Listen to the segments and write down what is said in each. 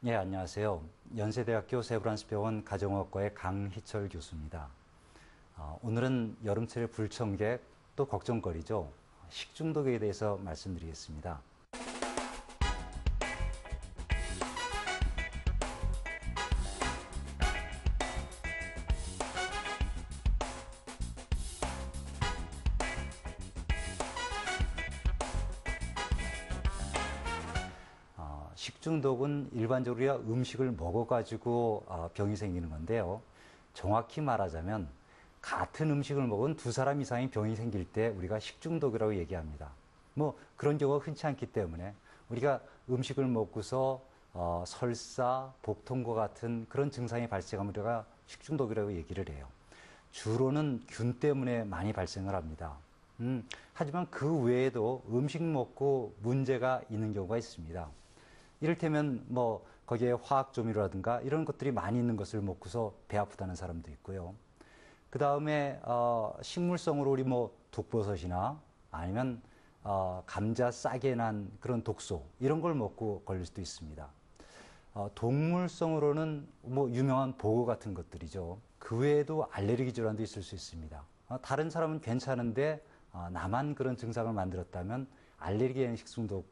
예, 안녕하세요. 연세대학교 세브란스병원 가정의학과의 강희철 교수입니다. 오늘은 여름철의 불청객 또 걱정거리죠. 식중독에 대해서 말씀드리겠습니다. 식중독은 일반적으로 우리가 음식을 먹어가지고 병이 생기는 건데요. 정확히 말하자면 같은 음식을 먹은 두 사람 이상의 병이 생길 때 우리가 식중독이라고 얘기합니다. 뭐 그런 경우가 흔치 않기 때문에 우리가 음식을 먹고서 설사, 복통과 같은 그런 증상이 발생하면 우리가 식중독이라고 얘기를 해요. 주로는 균 때문에 많이 발생을 합니다. 하지만 그 외에도 음식 먹고 문제가 있는 경우가 있습니다. 이를테면 뭐 거기에 화학 조미료라든가 이런 것들이 많이 있는 것을 먹고서 배 아프다는 사람도 있고요. 그 다음에 식물성으로 우리 뭐 독버섯이나 아니면 감자 싹에 난 그런 독소 이런 걸 먹고 걸릴 수도 있습니다. 동물성으로는 뭐 유명한 보고 같은 것들이죠. 그 외에도 알레르기 질환도 있을 수 있습니다. 다른 사람은 괜찮은데 나만 그런 증상을 만들었다면 알레르기엔 식중독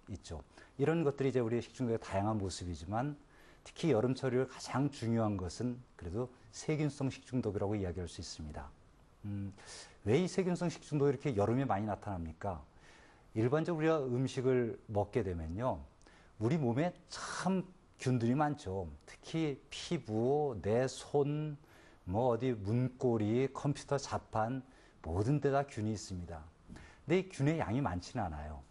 있죠. 이런 것들이 이제 우리의 식중독의 다양한 모습이지만 특히 여름철이 가장 중요한 것은 그래도 세균성 식중독이라고 이야기할 수 있습니다. 왜 이 세균성 식중독이 이렇게 여름에 많이 나타납니까? 일반적으로 우리가 음식을 먹게 되면요. 우리 몸에 참 균들이 많죠. 특히 피부, 내 손, 뭐 어디 문고리, 컴퓨터 자판 모든 데다 균이 있습니다. 근데 이 균의 양이 많지는 않아요.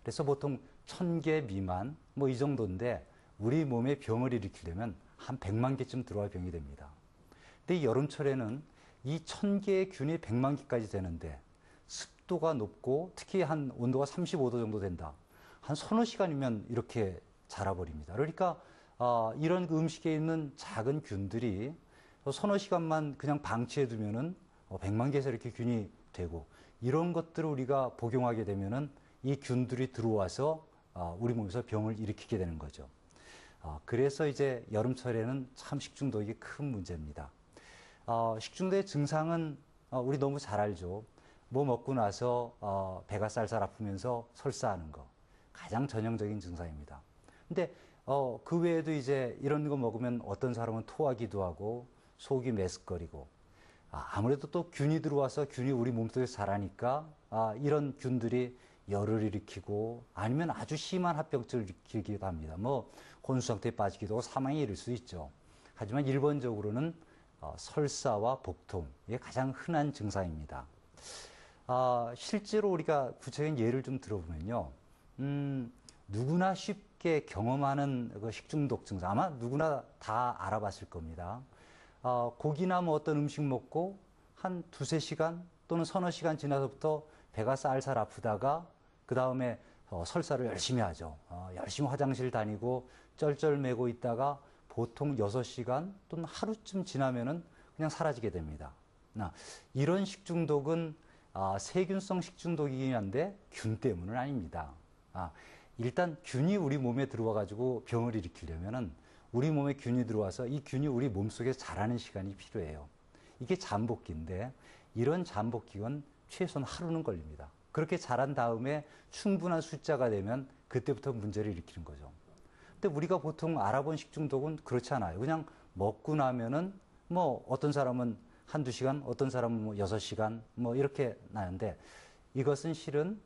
그래서 보통 1000개 미만 뭐 이 정도인데 우리 몸에 병을 일으키려면 한 100만 개쯤 들어와 병이 됩니다. 근데 이 여름철에는 이 1000개의 균이 100만 개까지 되는데 습도가 높고 특히 한 온도가 35도 정도 된다. 한 서너 시간이면 이렇게 자라버립니다. 그러니까 이런 음식에 있는 작은 균들이 서너 시간만 그냥 방치해 두면은 100만 개에서 이렇게 균이 되고 이런 것들을 우리가 복용하게 되면은 이 균들이 들어와서 우리 몸에서 병을 일으키게 되는 거죠. 그래서 이제 여름철에는 참 식중독이 큰 문제입니다. 식중독의 증상은 우리 너무 잘 알죠. 뭐 먹고 나서 배가 쌀쌀 아프면서 설사하는 거 가장 전형적인 증상입니다. 근데 그 외에도 이제 이런 거 먹으면 어떤 사람은 토하기도 하고 속이 메스꺼리고 아무래도 또 균이 들어와서 균이 우리 몸속에서 자라니까 이런 균들이 열을 일으키고 아니면 아주 심한 합병증을 일으키기도 합니다. 뭐 혼수 상태에 빠지기도 하고 사망에 이를 수 있죠. 하지만 일반적으로는 설사와 복통 이게 가장 흔한 증상입니다. 실제로 우리가 구체적인 예를 좀 들어보면요. 누구나 쉽게 경험하는 그 식중독 증상 아마 누구나 다 알아봤을 겁니다. 고기나 뭐 어떤 음식 먹고 한 두세 시간 또는 서너 시간 지나서부터 배가 쌀쌀 아프다가 그 다음에 설사를 열심히 하죠. 열심히 화장실 다니고 쩔쩔매고 있다가 보통 6시간 또는 하루쯤 지나면은 그냥 사라지게 됩니다. 이런 식중독은 세균성 식중독이긴 한데 균 때문은 아닙니다. 일단 균이 우리 몸에 들어와 가지고 병을 일으키려면은 우리 몸에 균이 들어와서 이 균이 우리 몸속에 자라는 시간이 필요해요. 이게 잠복기인데 이런 잠복기간 최소한 하루는 걸립니다. 그렇게 자란 다음에 충분한 숫자가 되면 그때부터 문제를 일으키는 거죠. 근데 우리가 보통 알아본 식중독은 그렇지 않아요. 그냥 먹고 나면은 뭐 어떤 사람은 한두 시간, 어떤 사람은 뭐 6시간 뭐 이렇게 나는데 이것은 실은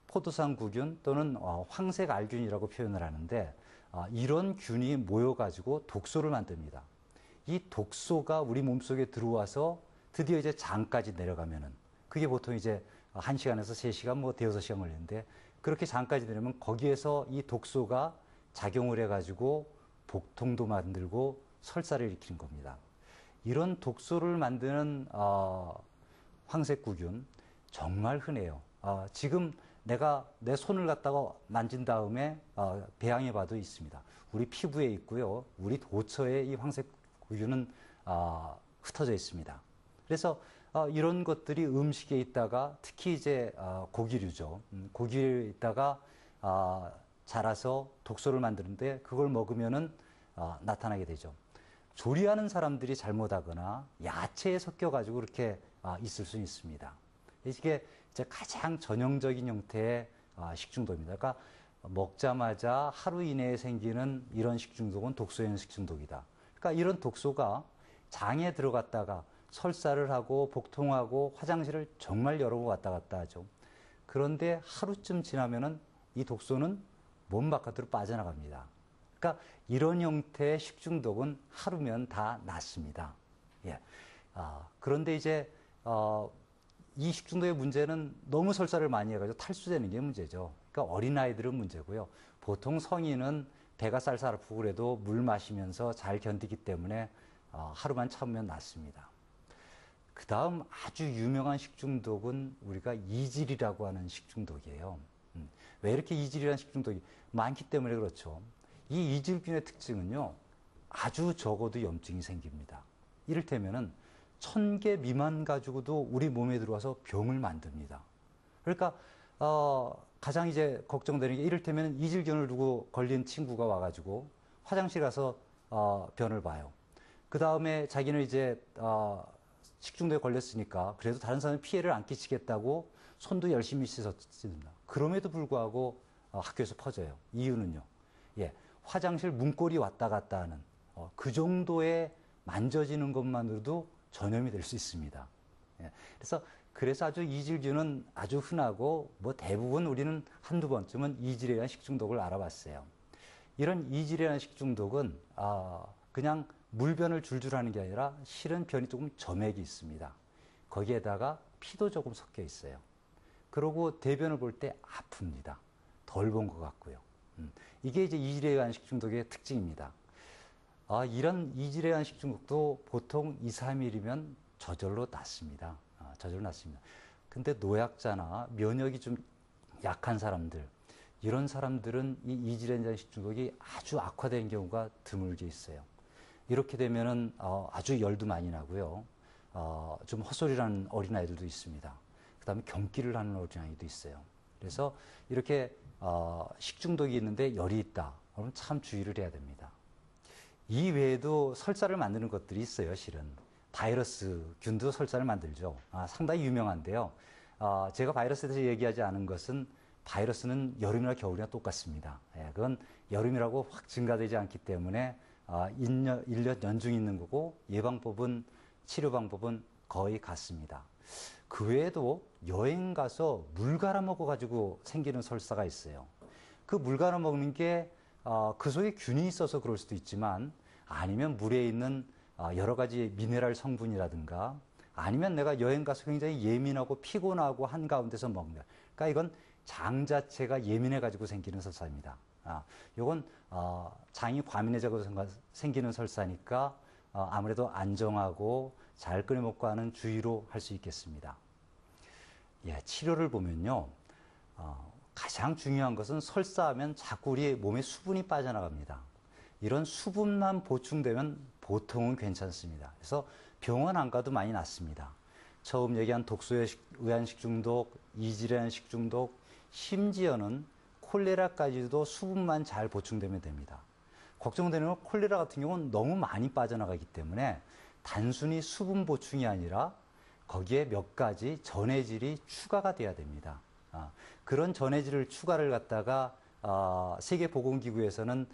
포도상구균 또는 황색 알균이라고 표현을 하는데 이런 균이 모여가지고 독소를 만듭니다. 이 독소가 우리 몸속에 들어와서 드디어 이제 장까지 내려가면은 그게 보통 이제 1시간에서 3시간 뭐 대여섯 시간 걸리는데 그렇게 장까지 내려면 거기에서 이 독소가 작용을 해가지고 복통도 만들고 설사를 일으키는 겁니다. 이런 독소를 만드는 황색구균 정말 흔해요. 지금 내가 내 손을 갖다가 만진 다음에 배양해 봐도 있습니다. 우리 피부에 있고요. 우리 도처에 이 황색구균은 흩어져 있습니다. 그래서 이런 것들이 음식에 있다가 특히 이제 고기류죠. 고기에 있다가 자라서 독소를 만드는데 그걸 먹으면은 나타나게 되죠. 조리하는 사람들이 잘못하거나 야채에 섞여가지고 그렇게 있을 수 있습니다. 이게 이제 가장 전형적인 형태의 식중독입니다. 그러니까 먹자마자 하루 이내에 생기는 이런 식중독은 독소형 식중독이다. 그러니까 이런 독소가 장에 들어갔다가 설사를 하고 복통하고 화장실을 정말 여러 번 왔다 갔다 하죠. 그런데 하루쯤 지나면은 이 독소는 몸 바깥으로 빠져나갑니다. 그러니까 이런 형태의 식중독은 하루면 다 낫습니다. 예. 그런데 이제 이 식중독의 문제는 너무 설사를 많이 해가지고 탈수되는 게 문제죠. 그러니까 어린아이들은 문제고요. 보통 성인은 배가 쌀쌀 아프고 그래도 물 마시면서 잘 견디기 때문에 하루만 참으면 낫습니다. 그 다음 아주 유명한 식중독은 우리가 이질이라고 하는 식중독이에요. 왜 이렇게 이질이라는 식중독이 많기 때문에 그렇죠. 이 이질균의 특징은요, 아주 적어도 염증이 생깁니다. 이를테면은 1000개 미만 가지고도 우리 몸에 들어와서 병을 만듭니다. 그러니까 가장 이제 걱정되는 게 이를테면 이질균을 두고 걸린 친구가 와가지고 화장실 가서 변을 봐요. 그 다음에 자기는 이제 식중독에 걸렸으니까 그래도 다른 사람에 피해를 안 끼치겠다고 손도 열심히 씻었습니다. 그럼에도 불구하고 학교에서 퍼져요. 이유는요. 예, 화장실 문고리 왔다 갔다 하는 그 정도의 만져지는 것만으로도 전염이 될 수 있습니다. 예, 그래서 아주 이질균은 아주 흔하고 뭐 대부분 우리는 한두 번쯤은 이질에 대한 식중독을 알아봤어요. 이런 이질에 대한 식중독은 그냥 물변을 줄줄 하는 게 아니라 실은 변이 조금 점액이 있습니다. 거기에다가 피도 조금 섞여 있어요. 그러고 대변을 볼 때 아픕니다. 덜 본 것 같고요. 이게 이제 이질에 의한 식중독의 특징입니다. 이런 이질에 의한 식중독도 보통 2, 3일이면 저절로 낫습니다. 저절로 낫습니다. 근데 노약자나 면역이 좀 약한 사람들, 이런 사람들은 이 이질에 의한 식중독이 아주 악화된 경우가 드물게 있어요. 이렇게 되면은 아주 열도 많이 나고요. 좀 헛소리라는 어린아이들도 있습니다. 그 다음에 경기를 하는 어린아이도 있어요. 그래서 이렇게 식중독이 있는데 열이 있다. 그러면 참 주의를 해야 됩니다. 이 외에도 설사를 만드는 것들이 있어요, 실은. 바이러스, 균도 설사를 만들죠. 상당히 유명한데요. 제가 바이러스에 대해서 얘기하지 않은 것은 바이러스는 여름이나 겨울이나 똑같습니다. 예, 그건 여름이라고 확 증가되지 않기 때문에 1년 연중 있는 거고 예방법은, 치료 방법은 거의 같습니다. 그 외에도 여행 가서 물 갈아 먹어가지고 생기는 설사가 있어요. 그 물 갈아 먹는 게 그 속에 균이 있어서 그럴 수도 있지만 아니면 물에 있는 여러 가지 미네랄 성분이라든가 아니면 내가 여행 가서 굉장히 예민하고 피곤하고 한가운데서 먹는, 그러니까 이건 장 자체가 예민해가지고 생기는 설사입니다. 요건 장이 과민해져서 생기는 설사니까 아무래도 안정하고 잘 끓여 먹고 하는 주의로 할 수 있겠습니다. 예, 치료를 보면요, 가장 중요한 것은 설사하면 자꾸 우리 몸에 수분이 빠져나갑니다. 이런 수분만 보충되면 보통은 괜찮습니다. 그래서 병원 안 가도 많이 낫습니다. 처음 얘기한 독소에 의한 식중독, 이질에 의한 식중독, 심지어는 콜레라까지도 수분만 잘 보충되면 됩니다. 걱정되는 건 콜레라 같은 경우는 너무 많이 빠져나가기 때문에 단순히 수분 보충이 아니라 거기에 몇 가지 전해질이 추가가 돼야 됩니다. 그런 전해질을 추가를 갖다가 세계보건기구에서는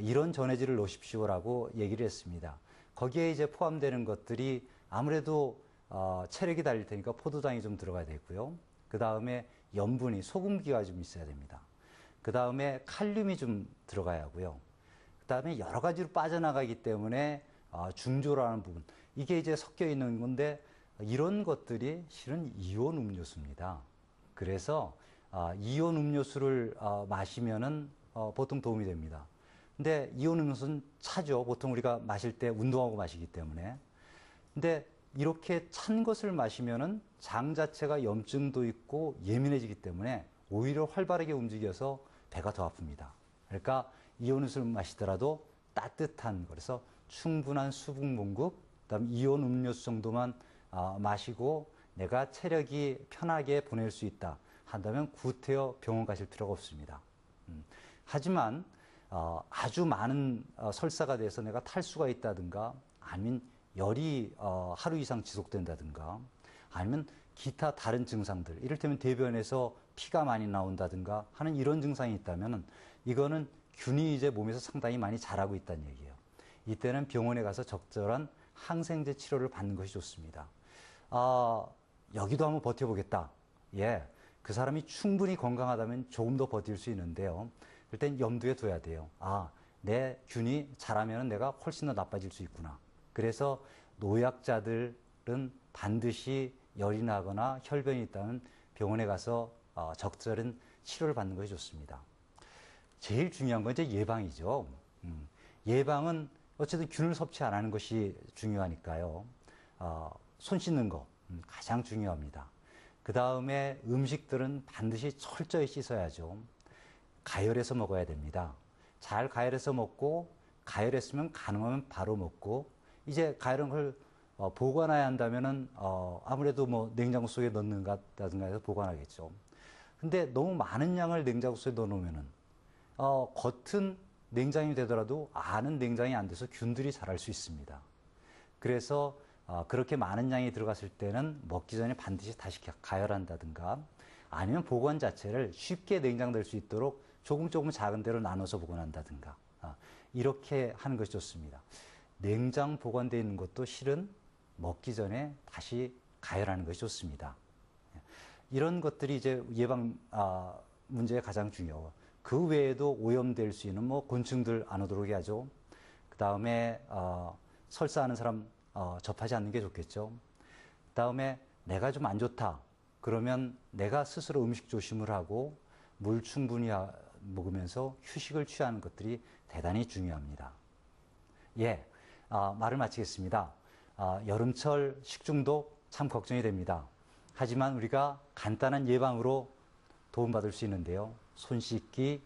이런 전해질을 넣으십시오라고 얘기를 했습니다. 거기에 이제 포함되는 것들이 아무래도 체력이 달릴 테니까 포도당이 좀 들어가야 되고요. 그 다음에 염분이, 소금기가 좀 있어야 됩니다. 그 다음에 칼륨이 좀 들어가야 하고요. 그 다음에 여러 가지로 빠져나가기 때문에 중조라는 부분, 이게 이제 섞여 있는 건데 이런 것들이 실은 이온 음료수입니다. 그래서 이온 음료수를 마시면은 보통 도움이 됩니다. 근데 이온 음료수는 차죠. 보통 우리가 마실 때 운동하고 마시기 때문에. 근데 이렇게 찬 것을 마시면은 장 자체가 염증도 있고 예민해지기 때문에 오히려 활발하게 움직여서 배가 더 아픕니다. 그러니까 이온 음료수를 마시더라도 따뜻한 거, 그래서 충분한 수분 공급, 그다음 이온 음료수 정도만 마시고 내가 체력이 편하게 보낼 수 있다 한다면 구태여 병원 가실 필요가 없습니다. 하지만 아주 많은 설사가 돼서 내가 탈수가 있다든가 아니면 열이 하루 이상 지속된다든가 아니면 기타 다른 증상들, 이를테면 대변에서 피가 많이 나온다든가 하는 이런 증상이 있다면 이거는 균이 이제 몸에서 상당히 많이 자라고 있다는 얘기예요. 이때는 병원에 가서 적절한 항생제 치료를 받는 것이 좋습니다. 여기도 한번 버텨보겠다. 예, 그 사람이 충분히 건강하다면 조금 더 버틸 수 있는데요. 일단 염두에 둬야 돼요. 내 균이 자라면 내가 훨씬 더 나빠질 수 있구나. 그래서 노약자들은 반드시 열이 나거나 혈변이 있다면 병원에 가서 적절한 치료를 받는 것이 좋습니다. 제일 중요한 건 이제 예방이죠. 예방은 어쨌든 균을 섭취 안 하는 것이 중요하니까요. 손 씻는 거 가장 중요합니다. 그 다음에 음식들은 반드시 철저히 씻어야죠. 가열해서 먹어야 됩니다. 잘 가열해서 먹고, 가열했으면 가능하면 바로 먹고, 이제 가열한 걸 보관해야 한다면은 아무래도 뭐 냉장고 속에 넣는다든가 해서 보관하겠죠. 근데 너무 많은 양을 냉장고 속에 넣어놓으면은 겉은 냉장이 되더라도 안은 냉장이 안 돼서 균들이 자랄 수 있습니다. 그래서 그렇게 많은 양이 들어갔을 때는 먹기 전에 반드시 다시 가열한다든가 아니면 보관 자체를 쉽게 냉장될 수 있도록 조금 작은 대로 나눠서 보관한다든가 이렇게 하는 것이 좋습니다. 냉장 보관되어 있는 것도 실은 먹기 전에 다시 가열하는 것이 좋습니다. 이런 것들이 이제 예방 문제가 가장 중요하고 그 외에도 오염될 수 있는 뭐 곤충들 안 오도록 해야죠. 그 다음에 설사하는 사람 접하지 않는 게 좋겠죠. 그 다음에 내가 좀 안 좋다. 그러면 내가 스스로 음식 조심을 하고 물 충분히 먹으면서 휴식을 취하는 것들이 대단히 중요합니다. 예, 말을 마치겠습니다. 여름철 식중독 참 걱정이 됩니다. 하지만 우리가 간단한 예방으로 도움받을 수 있는데요. 손 씻기,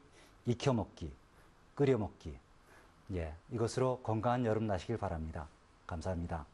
익혀 먹기, 끓여 먹기. 예, 이것으로 건강한 여름 나시길 바랍니다. 감사합니다.